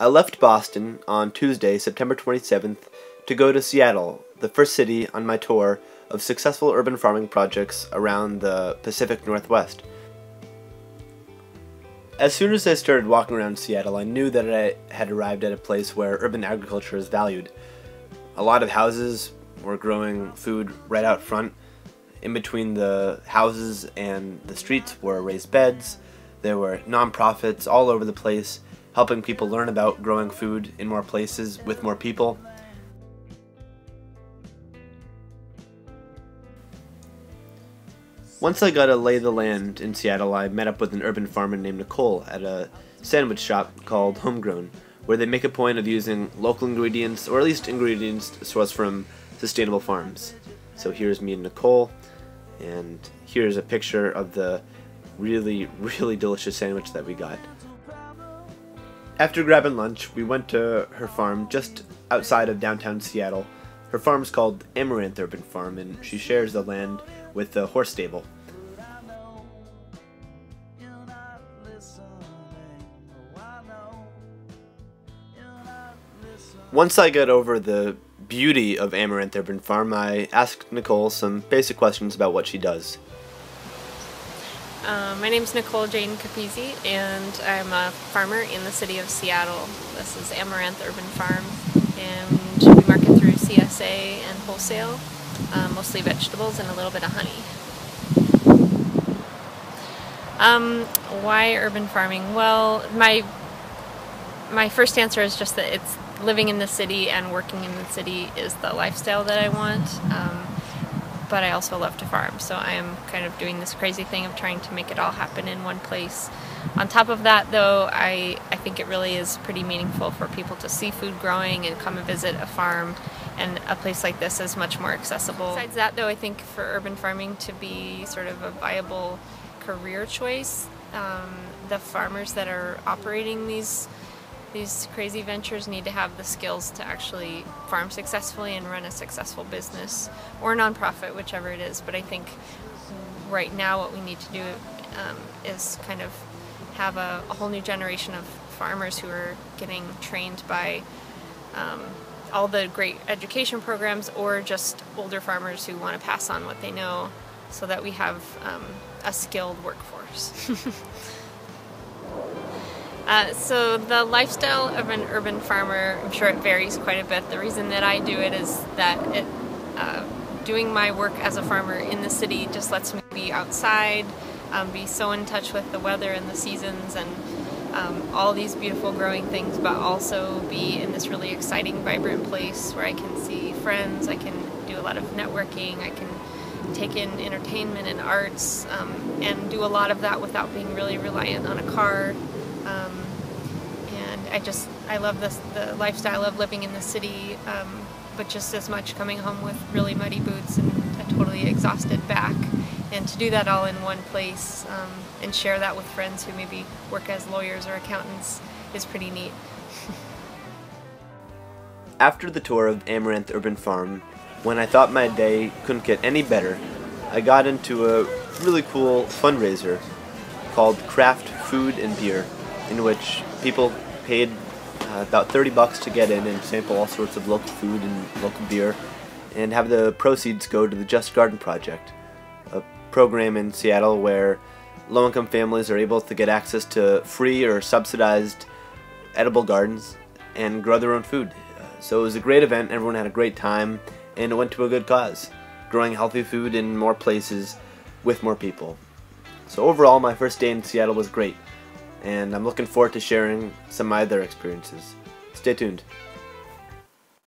I left Boston on Tuesday, September 27th, to go to Seattle, the first city on my tour of successful urban farming projects around the Pacific Northwest. As soon as I started walking around Seattle, I knew that I had arrived at a place where urban agriculture is valued. A lot of houses were growing food right out front. In between the houses and the streets were raised beds. There were nonprofits all over the place, helping people learn about growing food in more places with more people. Once I got to lay the land in Seattle, I met up with an urban farmer named Nicole at a sandwich shop called Homegrown, where they make a point of using local ingredients, or at least ingredients sourced from sustainable farms. So here's me and Nicole, and here's a picture of the really delicious sandwich that we got. After grabbing lunch, we went to her farm just outside of downtown Seattle. Her farm is called Amaranth Urban Farm, and she shares the land with the horse stable. Once I got over the beauty of Amaranth Urban Farm, I asked Nicole some basic questions about what she does. My name is Nicole Jane Capizzi, and I'm a farmer in the city of Seattle. This is Amaranth Urban Farm, and we market through CSA and wholesale, mostly vegetables and a little bit of honey. Why urban farming? Well, my first answer is just that it's living in the city and working in the city is the lifestyle that I want. But I also love to farm, so I am kind of doing this crazy thing of trying to make it all happen in one place. On top of that, though, I think it really is pretty meaningful for people to see food growing and come and visit a farm, and a place like this is much more accessible. Besides that, though, I think for urban farming to be sort of a viable career choice, the farmers that are operating these crazy ventures need to have the skills to actually farm successfully and run a successful business or nonprofit, whichever it is. But I think right now what we need to do is kind of have a whole new generation of farmers who are getting trained by all the great education programs, or just older farmers who want to pass on what they know, so that we have a skilled workforce. So the lifestyle of an urban farmer, I'm sure it varies quite a bit. The reason that I do it is that doing my work as a farmer in the city just lets me be outside, be so in touch with the weather and the seasons and all these beautiful growing things, but also be in this really exciting, vibrant place where I can see friends, I can do a lot of networking, I can take in entertainment and arts, and do a lot of that without being really reliant on a car. And I love the lifestyle of living in the city, but just as much coming home with really muddy boots and a totally exhausted back. And to do that all in one place and share that with friends who maybe work as lawyers or accountants is pretty neat. After the tour of Amaranth Urban Farm, when I thought my day couldn't get any better, I got into a really cool fundraiser called Craft Food and Beer, in which people paid about $30 to get in and sample all sorts of local food and local beer, and have the proceeds go to the Just Garden Project, a program in Seattle where low-income families are able to get access to free or subsidized edible gardens and grow their own food. So it was a great event, everyone had a great time, and it went to a good cause, growing healthy food in more places with more people. So overall, my first day in Seattle was great, and I'm looking forward to sharing some of my other experiences. Stay tuned.